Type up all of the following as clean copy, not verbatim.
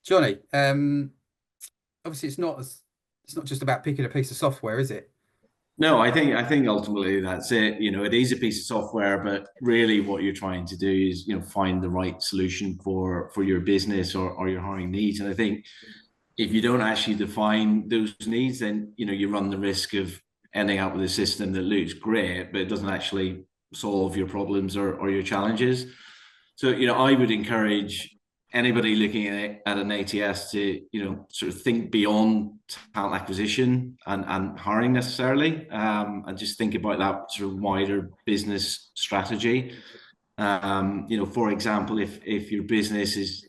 Johnny, obviously it's not just about picking a piece of software, is it? No, I think ultimately that's it. It is a piece of software, but really what you're trying to do is, find the right solution for your business or your hiring needs. And I think if you don't actually define those needs, then you run the risk of ending up with a system that looks great, but it doesn't actually solve your problems or your challenges. So, I would encourage anybody looking at an ATS to, sort of think beyond talent acquisition and hiring necessarily, and just think about that sort of wider business strategy. For example, if your business is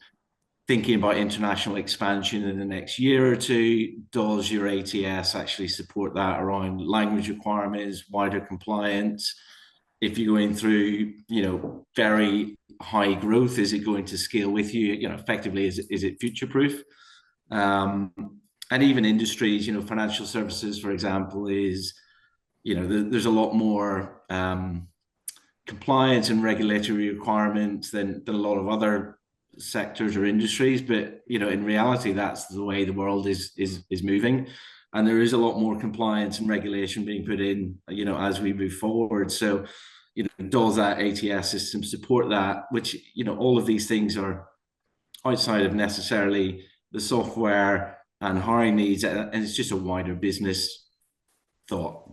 thinking about international expansion in the next year or two, does your ATS actually support that around language requirements, wider compliance? If you're going through, very high growth, is it going to scale with you? Effectively, is it future proof? Um, and even industries, financial services, for example, is, there's a lot more compliance and regulatory requirements than a lot of other sectors or industries. But in reality, that's the way the world is moving, and there is a lot more compliance and regulation being put in, as we move forward. So, does that ATS system support that? Which, all of these things are outside of necessarily the software and hiring needs, and it's just a wider business thought.